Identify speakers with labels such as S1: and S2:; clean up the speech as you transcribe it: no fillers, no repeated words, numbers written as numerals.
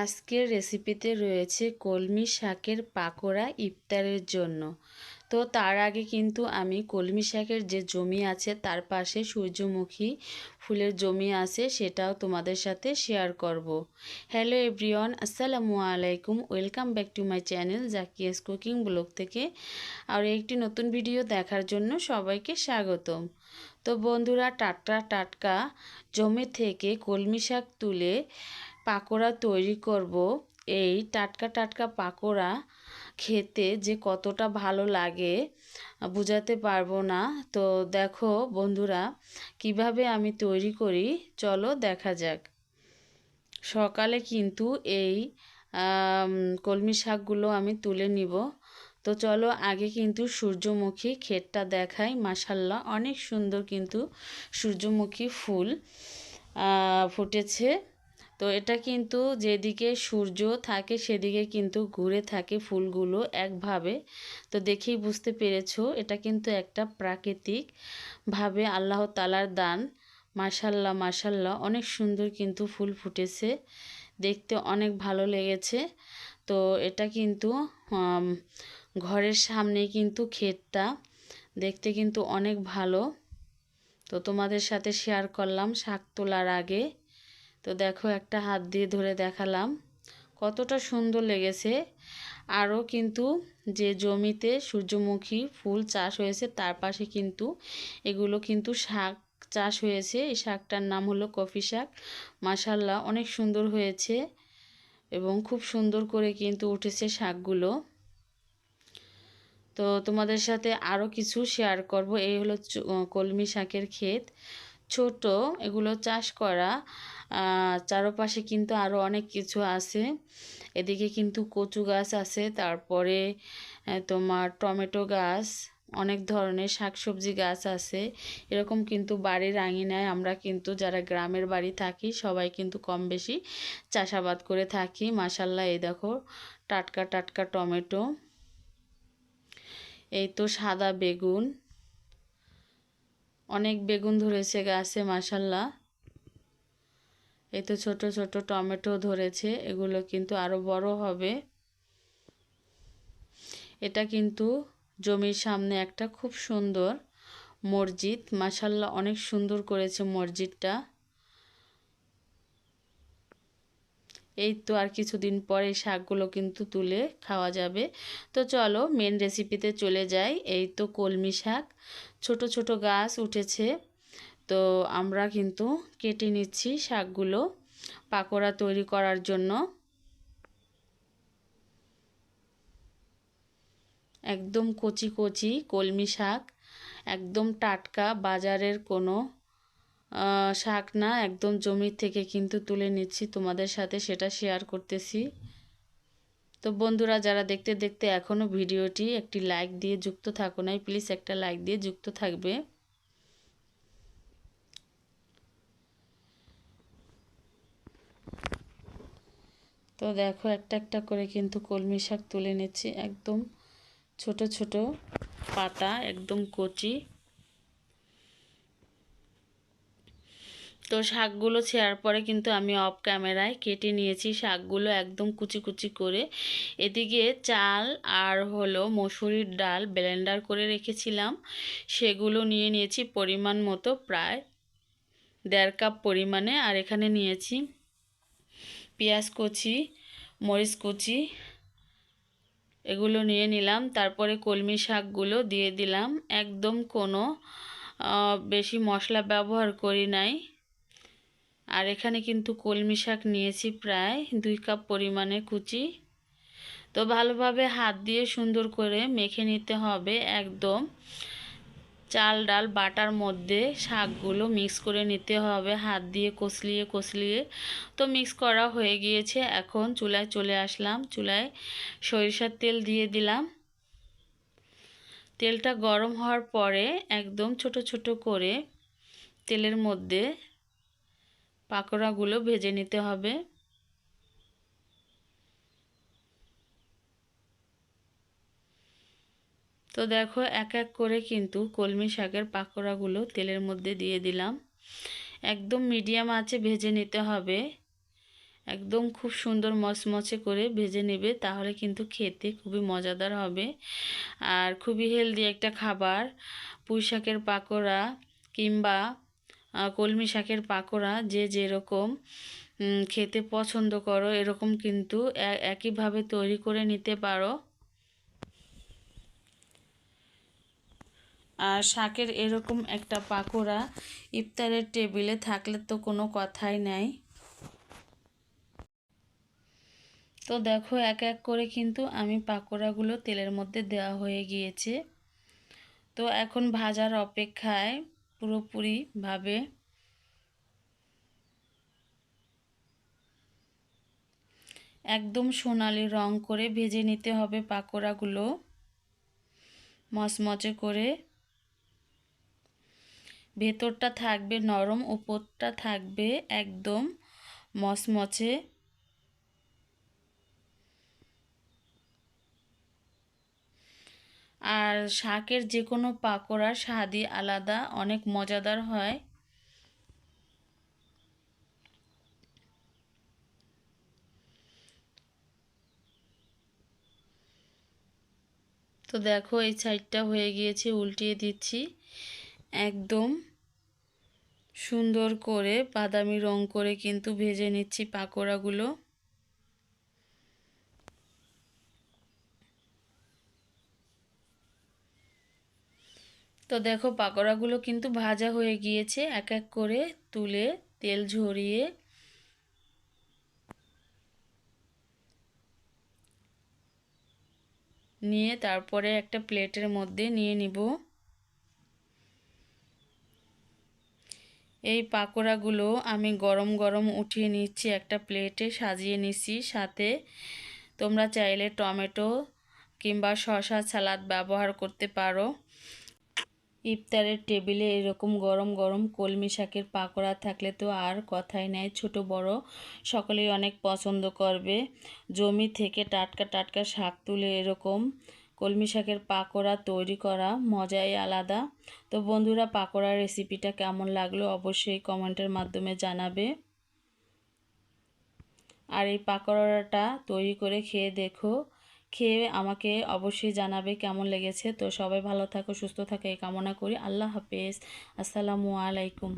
S1: আজকের রেসিপিতে রয়েছে কলমি শাকের পাকোড়া ইফতারের জন্য। তো তার আগে কিন্তু আমি কলমি শাকের যে জমি আছে তার পাশে সূর্যমুখী ফুলের জমি আছে সেটাও তোমাদের সাথে শেয়ার করব। হ্যালো এভরিওয়ান, আসসালামু আলাইকুম, welcome back to my channel Zakia's cooking blog থেকে আর একটি নতুন ভিডিও দেখার জন্য সবাইকে স্বাগতম। তো বন্ধুরা, টাটকা টাটকা জমি থেকে কলমি শাক তুলে পাকোড়া তৈরি করব। এই টাটকা টাটকা পাকোড়া খেতে যে কতটা ভালো লাগে বোঝাতে পারবো না। তো দেখো বন্ধুরা, কিভাবে আমি তৈরি করি চলো দেখা যাক। সকালে কিন্তু এই কলমি শাকগুলো আমি তুলে নিব। তো চলো আগে কিন্তু সূর্যমুখী ক্ষেতটা দেখাই। মাশাল্লাহ, অনেক সুন্দর কিন্তু সূর্যমুখী ফুল ফুটেছে। তো এটা কিন্তু যেদিকে সূর্য থাকে সেদিকে কিন্তু ঘুরে থাকে ফুলগুলো একভাবে। তো দেখেই বুঝতে পেরেছো এটা কিন্তু একটা প্রাকৃতিক ভাবে আল্লাহ তাআলার দান। মাশাল্লাহ মাশাল্লাহ, অনেক সুন্দর কিন্তু ফুল ফুটেছে, দেখতে অনেক ভালো লেগেছে। তো এটা কিন্তু ঘরের সামনে কিন্তু ক্ষেতটা, দেখতে কিন্তু অনেক ভালো। তো তোমাদের সাথে শেয়ার করলাম শাক তোলার আগে। তো দেখো একটা হাত দিয়ে ধরে দেখালাম কতটা সুন্দর লেগেছে। আরও কিন্তু যে জমিতে সূর্যমুখী ফুল চাষ হয়েছে তার পাশে কিন্তু এগুলো কিন্তু শাক চাষ হয়েছে। এই শাকটার নাম হলো কফি শাক। মাশাল্লাহ, অনেক সুন্দর হয়েছে এবং খুব সুন্দর করে কিন্তু উঠেছে শাকগুলো। তো তোমাদের সাথে আরও কিছু শেয়ার করব। এই হলো কলমি শাকের ক্ষেত, ছোট এগুলো চাষ করা। চারপাশে কিন্তু আরও অনেক কিছু আছে। এদিকে কিন্তু কচু গাছ আছে, তারপরে তোমার টমেটো গাছ, অনেক ধরনের শাকসবজি গাছ আছে। এরকম কিন্তু বাড়ির আঙিনায় আমরা কিন্তু যারা গ্রামের বাড়ি থাকি সবাই কিন্তু কম বেশি চাষাবাদ করে থাকি। মাশাল্লাহ, এই দেখো টাটকা টাটকা টমেটো, এই তো সাদা বেগুন, অনেক বেগুন ধরেছে গাছে মাশাল্লাহ। এই তো ছোট ছোট টমেটো ধরেছে, এগুলো কিন্তু আরো বড় হবে। এটা কিন্তু জমির সামনে একটা খুব সুন্দর মসজিদ। মাশাল্লাহ, অনেক সুন্দর করেছে মসজিদটা। এই তো আর কিছুদিন পরে শাকগুলো কিন্তু তুলে খাওয়া যাবে। তো চলো মেন রেসিপিতে চলে যাই। এই তো কলমি শাক, ছোট ছোট গাছ উঠেছে। তো আমরা কিন্তু কেটে নিচ্ছি শাকগুলো পাকোড়া তৈরি করার জন্য। একদম কচি কচি কলমি শাক, একদম টাটকা, বাজারের কোনো শাক না, একদম জমির থেকে কিন্তু তুলে নিচ্ছি, তোমাদের সাথে সেটা শেয়ার করতেছি। তো বন্ধুরা, যারা দেখতে দেখতে এখনও ভিডিওটি একটি লাইক দিয়ে যুক্ত থাকো নাই, প্লিজ একটা লাইক দিয়ে যুক্ত থাকবে। তো দেখো একটা একটা করে কিন্তু কলমি শাক তুলে নিচ্ছি, একদম ছোট ছোট পাতা, একদম কচি। তো শাকগুলো ছেঁড়ার পরে কিন্তু আমি অফ ক্যামেরায় কেটে নিয়েছি শাকগুলো একদম কুচি কুচি করে। এদিকে চাল আর হলো মসুরির ডাল ব্লেন্ডার করে রেখেছিলাম, সেগুলো নিয়ে নিয়েছি পরিমাণ মতো, প্রায় 1.5 কাপ পরিমাণে। আর এখানে নিয়েছি পেঁয়াজ কুচি, মরিচ কুচি, এগুলো নিয়ে নিলাম। তারপরে কলমি শাকগুলো দিয়ে দিলাম, একদম কোনো বেশি মশলা ব্যবহার করি নাই। আর এখানে কিন্তু কলমি শাক নিয়েছি প্রায় 2 কাপ পরিমাণে কুচি। তো ভালোভাবে হাত দিয়ে সুন্দর করে মেখে নিতে হবে, একদম চাল ডাল বাটার মধ্যে শাকগুলো মিক্স করে নিতে হবে হাত দিয়ে কষলিয়ে কষলিয়ে। তো মিক্স করা হয়ে গিয়েছে, এখন চুলায় চলে আসলাম। চুলায় সরিষার তেল দিয়ে দিলাম। তেলটা গরম হওয়ার পরে একদম ছোট ছোট করে তেলের মধ্যে পাকোড়াগুলো ভেজে নিতে হবে। তো দেখো এক এক করে কিন্তু কলমি শাকের পাকোড়াগুলো তেলের মধ্যে দিয়ে দিলাম। একদম মিডিয়াম আঁচে ভেজে নিতে হবে, একদম খুব সুন্দর মচমচে করে ভেজে নেবে, তাহলে কিন্তু খেতে খুবই মজাদার হবে আর খুবই হেলদি একটা খাবার। পুঁই শাকের পাকোড়া কিংবা কলমি শাকের পাকোড়া যে যেরকম খেতে পছন্দ করো এরকম কিন্তু একইভাবে তৈরি করে নিতে পারো। আর শাকের এরকম একটা পাকোড়া ইফতারের টেবিলে থাকলে তো কোনো কথাই নাই। তো দেখো এক এক করে কিন্তু আমি পাকোড়াগুলো তেলের মধ্যে দেওয়া হয়ে গিয়েছে। তো এখন ভাজার অপেক্ষায় পুরোপুরিভাবে। একদম সোনালি রং করে ভেজে নিতে হবে পাকোড়াগুলো মচমচে করে। ভেতরটা থাকবে নরম, উপরটা থাকবে একদম মচমচে। আর শাকের যে কোনো পাকোড়ার স্বাদই আলাদা, অনেক মজাদার হয়। তো দেখো এই সাইডটা হয়ে গিয়েছে, উল্টিয়ে দিচ্ছি। একদম সুন্দর করে বাদামি রং করে কিন্তু ভেজে নিচ্ছি পাকোড়াগুলো। তো দেখো পাকোড়াগুলো কিন্তু ভাজা হয়ে গিয়েছে, এক এক করে তুলে তেল ঝরিয়ে নিয়ে তারপরে একটা প্লেটের মধ্যে নিয়ে নিব। এই পাকোড়াগুলো আমি গরম গরম উঠিয়ে নিচ্ছি, একটা প্লেটে সাজিয়ে নিচ্ছি। সাথে তোমরা চাইলে টমেটো কিংবা শসা সালাদ ব্যবহার করতে পারো। ইফতারের টেবিলে এরকম গরম গরম কলমি শাকের পাকোড়া থাকলে তো আর কথাই নেই, ছোট বড় সকলেই অনেক পছন্দ করবে। জমি থেকে টাটকা টাটকা শাক তুলে এরকম কলমি শাকের পাকোড়া তৈরি করা মজাই আলাদা। তো বন্ধুরা, পাকোড়ার রেসিপিটা কেমন লাগলো অবশ্যই কমেন্টের মাধ্যমে জানাবে। আর এই পাকোড়াটা তৈরি করে খেয়ে দেখো, খেয়ে আমাকে অবশ্যই জানাবে কেমন লেগেছে। তো সবাই ভালো থাকো, সুস্থ থাকো এই কামনা করি। আল্লাহ হাফেজ, আসসালামু আলাইকুম।